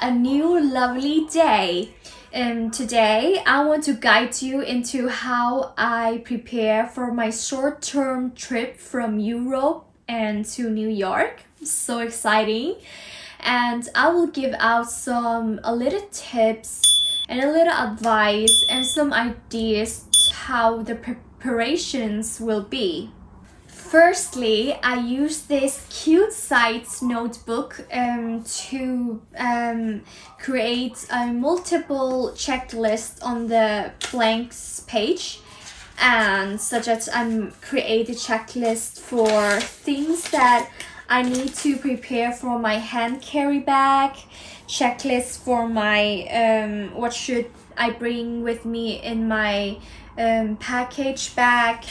a new lovely day. Today, I want to guide you into how I prepare for my short-term trip from Europe and to New York. So exciting. And I will give out some a little tips and a little advice and some ideas how the preparations will be. Firstly, I use this cute size notebook to create a multiple checklist on the blank page, and such as create a checklist for things that I need to prepare for my hand carry bag, checklist for my what should I bring with me in my package bag,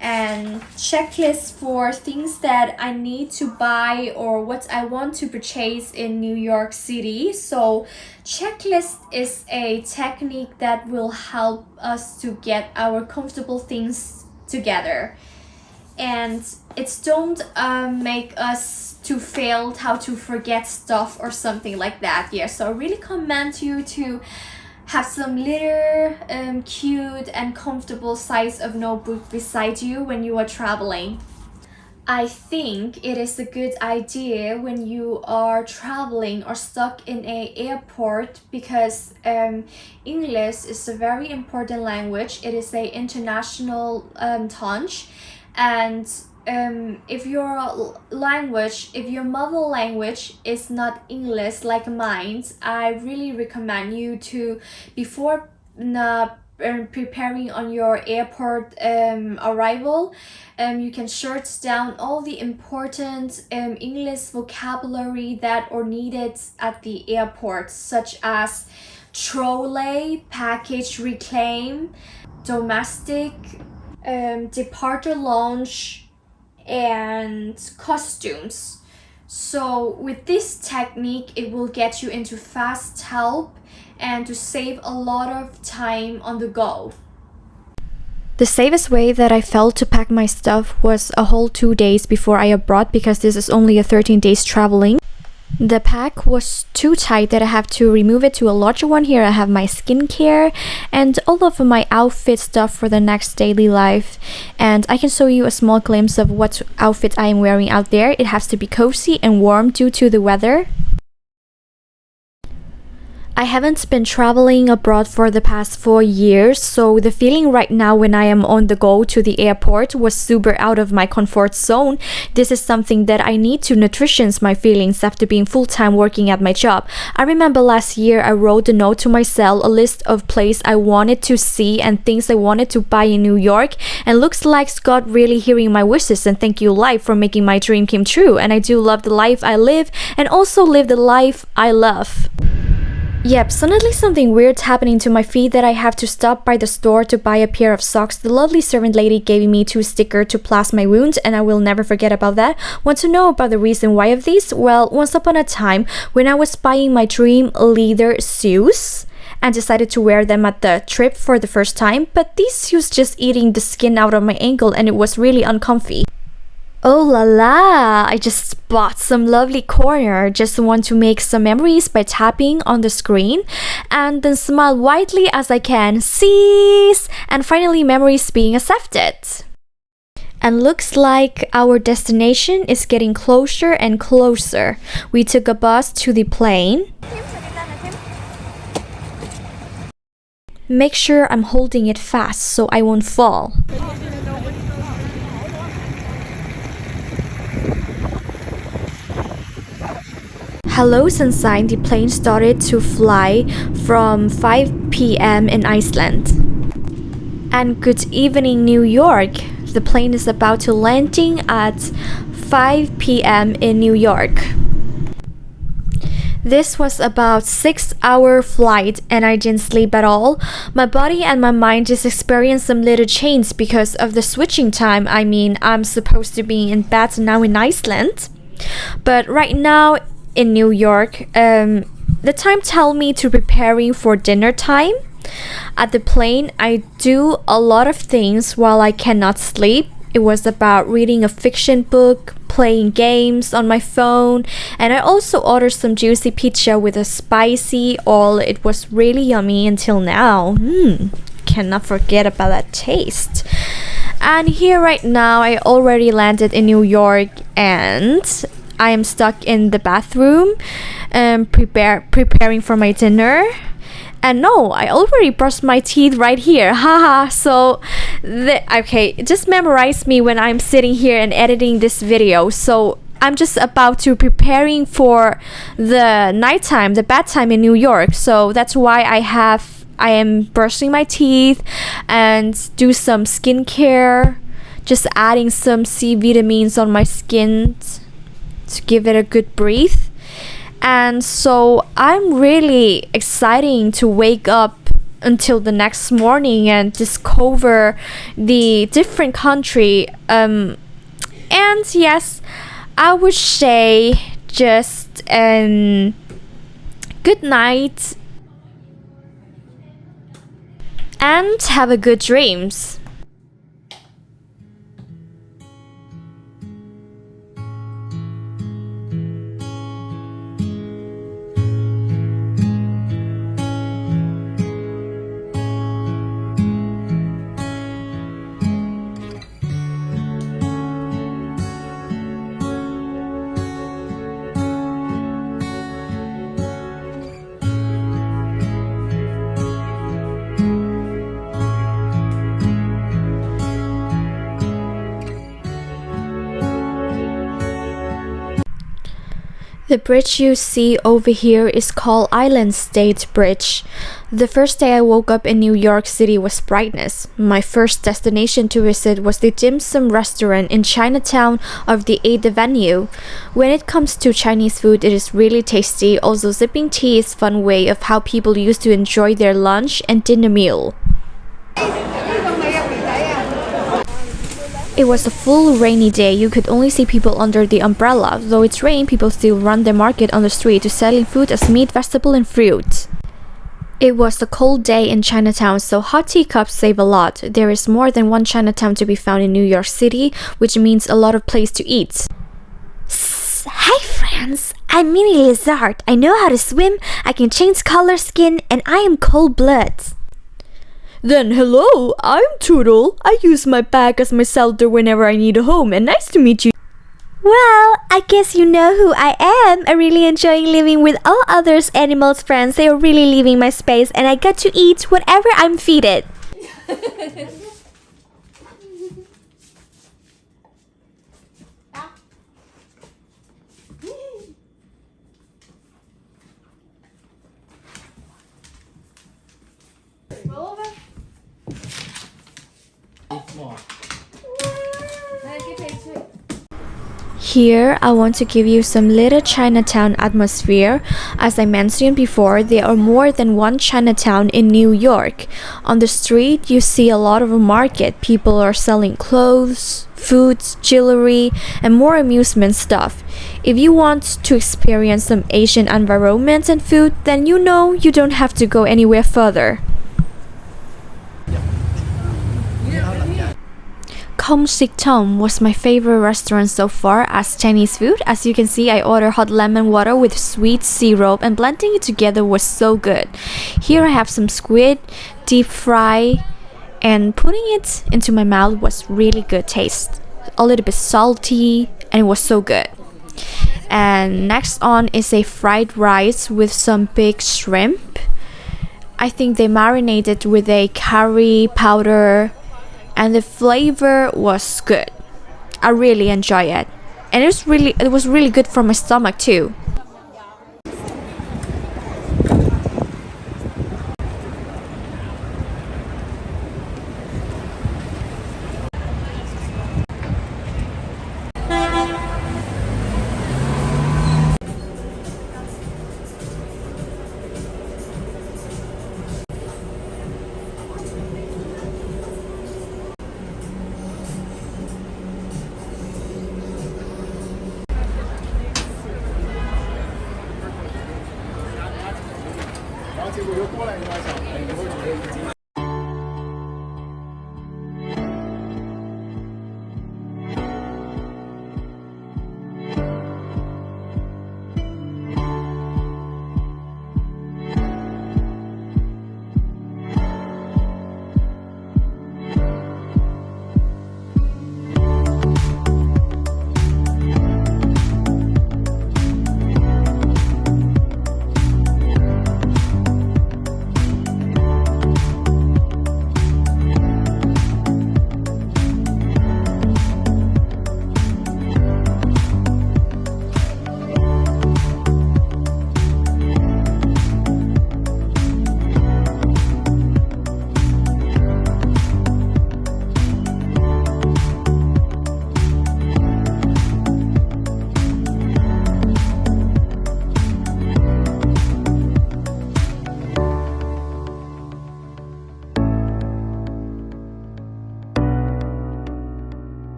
and checklist for things that I need to buy or what I want to purchase in New York City. So checklist is a technique that will help us to get our comfortable things together, and it's don't make us to fail how to forget stuff or something like that. Yeah, so I really commend you to have some little cute and comfortable size of notebook beside you when you are traveling. I think it is a good idea when you are traveling or stuck in a airport, because English is a very important language. It is a international tongue, and if your mother language is not English like mine, I really recommend you to, before preparing on your airport arrival, you can search down all the important English vocabulary that are needed at the airport, such as trolley, package reclaim, domestic, departure lounge, and costumes. So with this technique, it will get you into fast help and to save a lot of time on the go. The safest way that I felt to pack my stuff was a whole 2 days before I abroad, because this is only a 13 days traveling. The pack was too tight that I have to remove it to a larger one. Here I have my skincare and all of my outfit stuff for the next daily life. And I can show you a small glimpse of what outfit I am wearing out there. It has to be cozy and warm due to the weather. I haven't been traveling abroad for the past 4 years, so the feeling right now when I am on the go to the airport was super out of my comfort zone. This is something that I need to nutrition my feelings after being full-time working at my job. I remember last year I wrote a note to myself, a list of places I wanted to see and things I wanted to buy in New York, and looks like God really hearing my wishes, and thank you life for making my dream come true. And I do love the life I live and also live the life I love. Yep, suddenly something weird's happening to my feet that I have to stop by the store to buy a pair of socks. The lovely servant lady gave me 2 stickers to plaster my wounds, and I will never forget about that. Want to know about the reason why of these? Well, once upon a time, when I was buying my dream leather shoes and decided to wear them at the trip for the first time, but these shoes just eating the skin out of my ankle, and it was really uncomfy. Oh la la, I just bought some lovely corner. Just want to make some memories by tapping on the screen and then smile widely as I can. Cease! And finally memories being accepted. And looks like our destination is getting closer and closer. We took a bus to the plane. Make sure I'm holding it fast so I won't fall. Hello sunshine, the plane started to fly from 5 p.m. in Iceland. And good evening New York. The plane is about to landing at 5 p.m. in New York. This was about 6-hour flight and I didn't sleep at all. My body and my mind just experienced some little change because of the switching time. I mean, I'm supposed to be in bed now in Iceland, but right now in New York, the time tell me to preparing for dinner time. At the plane, I do a lot of things while I cannot sleep. It was about reading a fiction book, playing games on my phone, and I also ordered some juicy pizza with a spicy oil. It was really yummy until now. Cannot forget about that taste. And here right now, I already landed in New York and I am stuck in the bathroom preparing for my dinner. And no, I already brushed my teeth right here. Haha. So, okay, just memorize me when I'm sitting here and editing this video. So, I'm just about to preparing for the nighttime, the bedtime in New York. So, that's why I am brushing my teeth and do some skincare. Just adding some C vitamins on my skin to give it a good breathe. And so I'm really excited to wake up until the next morning and discover the different country. And yes, I would say just good night and have a good dreams. The bridge you see over here is called Island State Bridge. The first day I woke up in New York City was brightness. My first destination to visit was the dim sum restaurant in Chinatown of the 8th Avenue. When it comes to Chinese food, it is really tasty. Also, sipping tea is a fun way of how people used to enjoy their lunch and dinner meal. It was a full rainy day. You could only see people under the umbrella. Though it's rain, people still run their market on the street to selling food as meat, vegetable, and fruit. It was a cold day in Chinatown, so hot tea cups save a lot. There is more than one Chinatown to be found in New York City, which means a lot of place to eat. Hi friends, I'm Mini Lizard. I know how to swim, I can change color skin, and I am cold-blooded. Then hello, I'm Toodle. I use my bag as my shelter whenever I need a home, and nice to meet you. Well, I guess you know who I am. I really enjoying living with all others animals friends. They are really leaving my space and I got to eat whatever I'm feeded. Here, I want to give you some little Chinatown atmosphere. As I mentioned before, there are more than one Chinatown in New York. On the street, you see a lot of a market. People are selling clothes, foods, jewelry, and more amusement stuff. If you want to experience some Asian environment and food, then you know you don't have to go anywhere further. Kong Sik Tom was my favorite restaurant so far as Chinese food. As you can see, I ordered hot lemon water with sweet syrup and blending it together was so good. Here I have some squid, deep fry, and putting it into my mouth was really good taste. A little bit salty and it was so good. And next on is a fried rice with some big shrimp. I think they marinated with a curry powder and the flavor was good. I really enjoy it. And it was really good for my stomach too.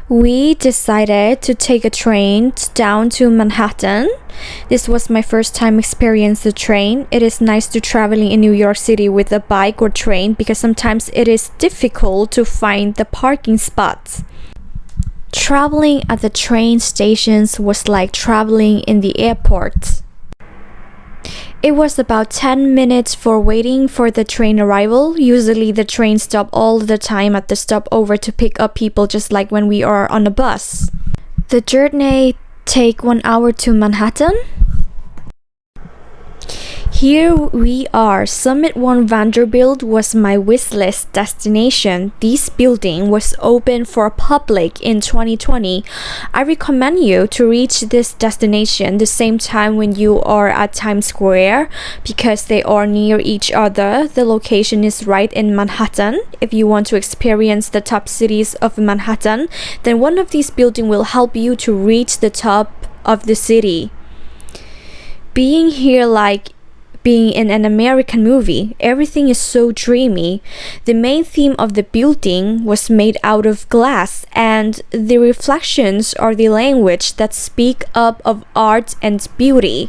We decided to take a train down to Manhattan. This was my first time experiencing the train. It is nice to traveling in New York City with a bike or train because sometimes it is difficult to find the parking spots. Traveling at the train stations was like traveling in the airport. It was about 10 minutes for waiting for the train arrival. Usually the train stop all the time at the stopover to pick up people just like when we are on a bus. The journey take 1 hour to Manhattan. Here we are. Summit One Vanderbilt was my wishlist destination. This building was open for public in 2020. I recommend you to reach this destination the same time when you are at Times Square because they are near each other. The location is right in Manhattan. If you want to experience the top cities of Manhattan, then one of these buildings will help you to reach the top of the city. Being here like being in an American movie, everything is so dreamy. The main theme of the building was made out of glass, and the reflections are the language that speak up of art and beauty.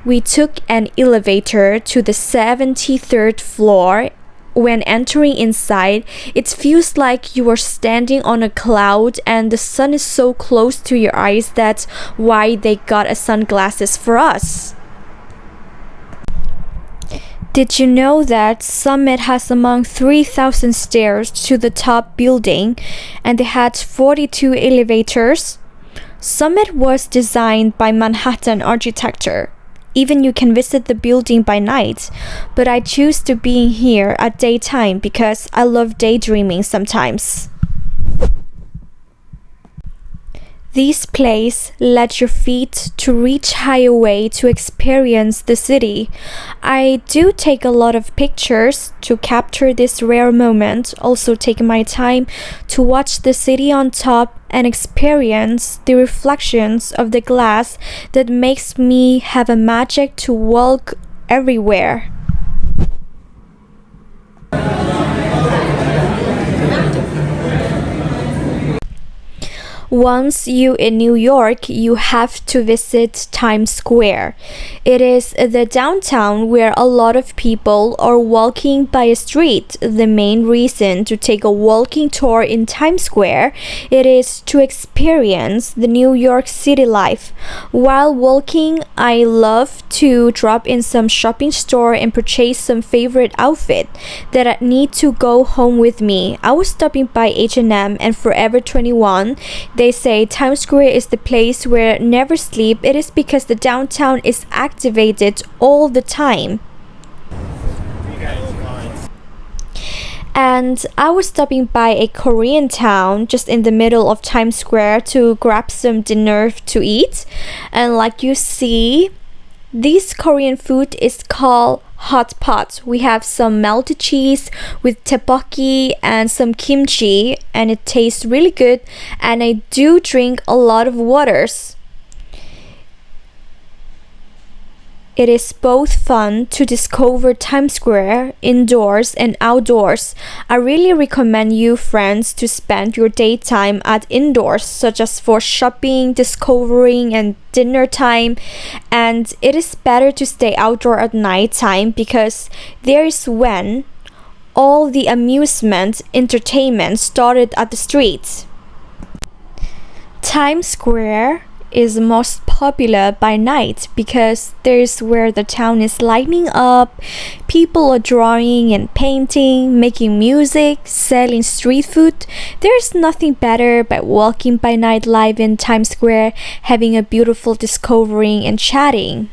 We took an elevator to the 73rd floor. When entering inside, it feels like you are standing on a cloud and the sun is so close to your eyes. That's why they got sunglasses for us. Did you know that Summit has among 3,000 stairs to the top building and they had 42 elevators? Summit was designed by Manhattan architecture. Even you can visit the building by night, but I choose to be here at daytime because I love daydreaming sometimes. This place let your feet to reach higher way to experience the city. I do take a lot of pictures to capture this rare moment, also take my time to watch the city on top and experience the reflections of the glass that makes me have a magic to walk everywhere. Once you in New York, you have to visit Times Square. It is the downtown where a lot of people are walking by a street. The main reason to take a walking tour in Times Square, it is to experience the New York City life. While walking, I love to drop in some shopping store and purchase some favorite outfit that I need to go home with me. I was stopping by H&M and Forever 21. They say Times Square is the place where never sleep. It is because the downtown is activated all the time. And I was stopping by a Korean town just in the middle of Times Square to grab some dinner to eat. And like you see, this Korean food is called hot pot. We have some melted cheese with tteokbokki and some kimchi, and it tastes really good. And I do drink a lot of waters. It is both fun to discover Times Square indoors and outdoors. I really recommend you friends to spend your daytime at indoors, such as for shopping, discovering, and dinner time. And it is better to stay outdoor at night time because there is when all the amusement, entertainment started at the streets. Times Square is most popular by night because there's where the town is lighting up. People are drawing and painting, making music, selling street food. There's nothing better but walking by night live in Times Square, having a beautiful discovering and chatting.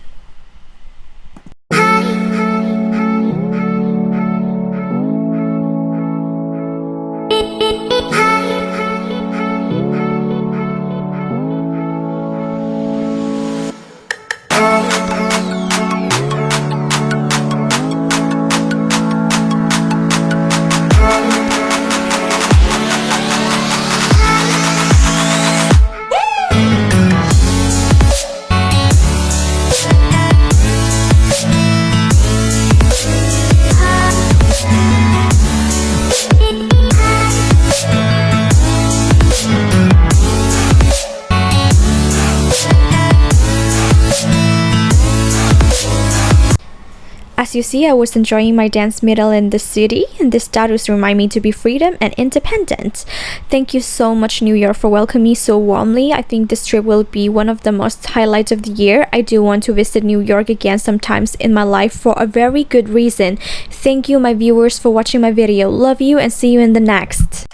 As you see, I was enjoying my dance middle in the city, and this status remind me to be freedom and independent. Thank you so much, New York, for welcoming me so warmly. I think this trip will be one of the most highlights of the year. I do want to visit New York again sometimes in my life for a very good reason. Thank you, my viewers, for watching my video. Love you and see you in the next.